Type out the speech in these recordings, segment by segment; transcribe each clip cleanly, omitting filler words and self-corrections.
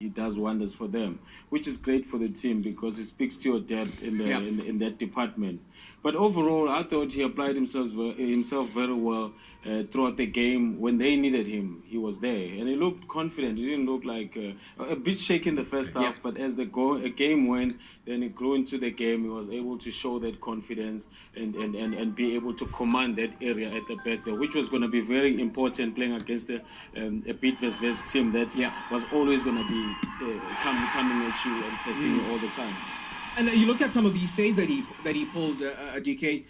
he does wonders for them, which is great for the team because it speaks to your depth in that department. But overall, I thought he applied himself very well throughout the game. When they needed him, he was there, and he looked confident. He didn't look like a bit shaky in the first half, but as the game went, then he grew into the game. He was able to show that confidence and be able to command that area at the back there, which was going to be very important playing against a Bidvest team that was always going to be coming at you and testing you all the time. And you look at some of these saves that he pulled, DK.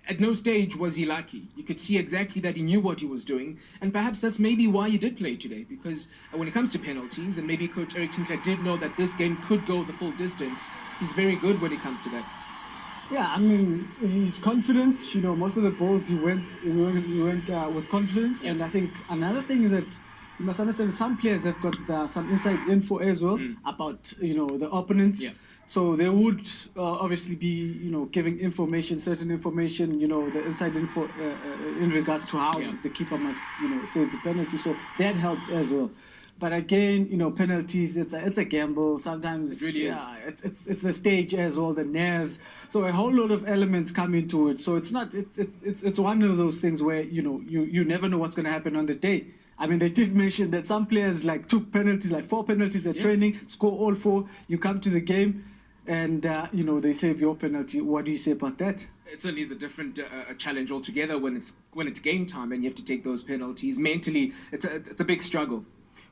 At no stage was he lucky. You could see exactly that he knew what he was doing, and perhaps that's maybe why he did play today. Because when it comes to penalties, and maybe Coach Eric Tinkler did know that this game could go the full distance. He's very good when it comes to that. Yeah, I mean, he's confident. You know, most of the balls he went with confidence, and I think another thing is that you must understand some players have got some inside info as well about the opponents. Yeah. So they would obviously be, giving certain information, the inside info in regards to how the keeper must, save the penalty. So that helps as well. But again, penalties, it's a gamble. Sometimes, it really is. It's the stage as well, the nerves. So a whole lot of elements come into it. So it's one of those things where, you never know what's going to happen on the day. I mean, they did mention that some players took penalties, 4 penalties at training, score all 4. You come to the game, and they save your penalty. What do you say about that? It certainly is a different challenge altogether when it's game time and you have to take those penalties. Mentally, it's a big struggle.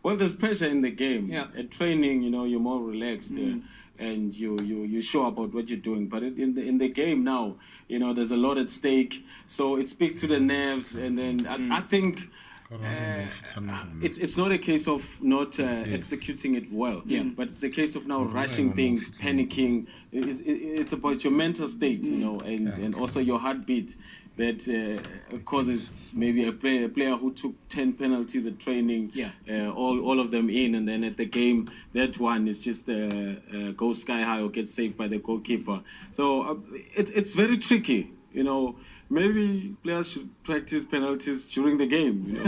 Well, there's pressure in the game. Yeah. At training, you're more relaxed and you show about what you're doing. But in the game now, there's a lot at stake. So it speaks to the nerves, and then I think. It's not a case of not executing it well, but it's a case of now rushing things, panicking. It's about your mental state, and also your heartbeat that causes maybe a player who took 10 penalties at training, all of them in, and then at the game, that one is just goes sky high or gets saved by the goalkeeper. So it's very tricky, Maybe players should practice penalties during the game.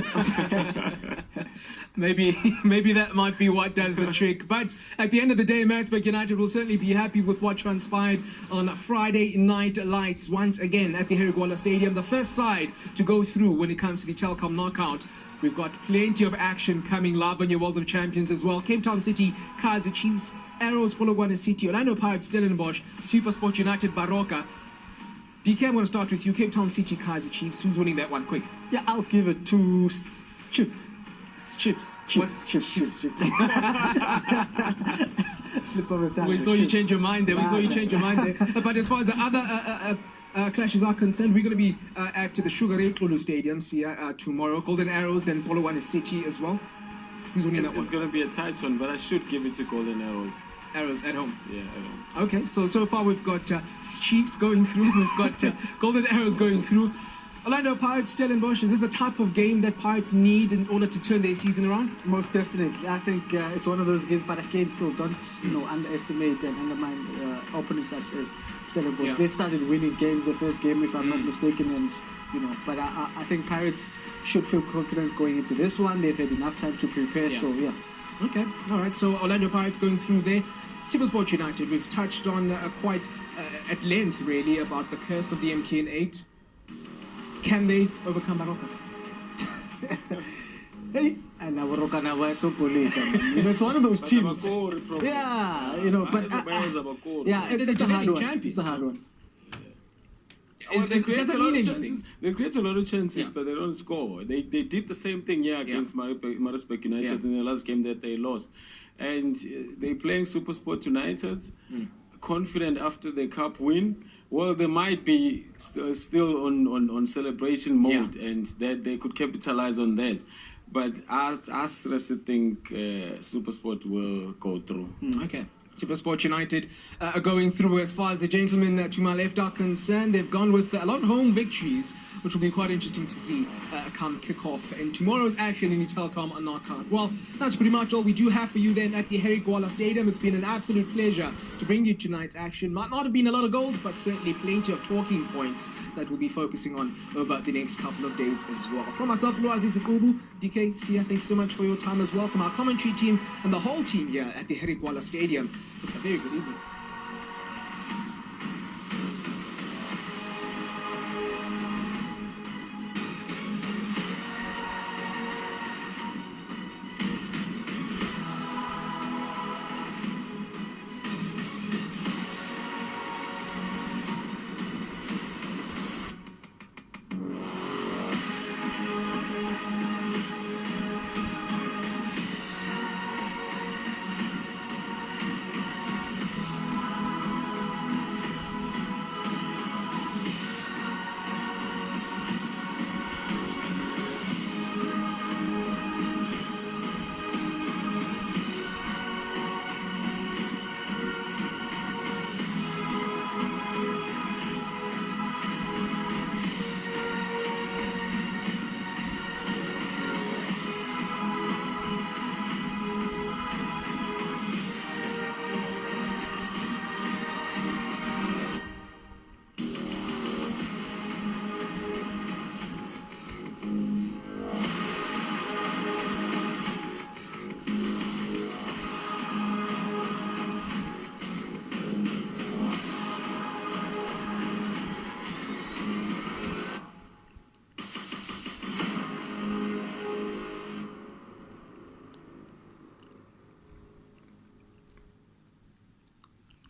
Maybe that might be what does the trick. But at the end of the day, Maritzburg United will certainly be happy with what transpired on Friday Night Lights once again at the Herigwala Stadium. The first side to go through when it comes to the Telkom knockout. We've got plenty of action coming live on your World of Champions as well. Cape Town City, Kaizer Chiefs, Arrows, Polokwane City, Orlando Pirates, Stellenbosch, SuperSport United, Baroka. DK, I'm going to start with you. Cape Town City, Kaizer Chiefs. Who's winning that one? Quick. Yeah, I'll give it to Chiefs. Chiefs. Chiefs. Slip of the tongue. We saw you change your mind there. But as far as the other clashes are concerned, we're going to be at the Sugar Ray Xulu Stadium tomorrow. Golden Arrows and Polokwane City as well. Who's winning that one? It's going to be a tight one, but I should give it to Golden Arrows. Arrows at home. Yeah, at home. Okay, so far we've got Chiefs going through, we've got Golden Arrows going through. Orlando Pirates, Stellenbosch, is this the type of game that Pirates need in order to turn their season around? Most definitely. I think it's one of those games, but again, still don't underestimate and undermine opponents such as Stellenbosch. Yeah. They've started winning games, the first game, if I'm not mistaken, and but I think Pirates should feel confident going into this one. They've had enough time to prepare, so yeah. Okay, all right, so Orlando Pirates going through there. SuperSport United, we've touched on quite at length, really, about the curse of the MTN 8. Can they overcome Baroka? Hey, and Baroka now is so police. It's one of those teams. Yeah, but yeah, it's a hard one. It's a hard one. They create a lot of chances, but they don't score. They did the same thing against Maritzburg United in the last game that they lost. And they're playing SuperSport United, confident after the cup win. Well, they might be still on celebration mode, and that they could capitalize on that. But I think SuperSport will go through. Okay. SuperSport United are going through. As far as the gentlemen to my left are concerned, they've gone with a lot of home victories which will be quite interesting to see come kick-off. And tomorrow's action in the Telkom knockout. Well, that's pretty much all we do have for you then at the Gwala Stadium. It's been an absolute pleasure to bring you tonight's action. Might not have been a lot of goals, but certainly plenty of talking points that we'll be focusing on over the next couple of days as well. From myself, Mkhwanazi, DK, Sia, thank you so much for your time as well. From our commentary team and the whole team here at the Gwala Stadium, it's a very good evening.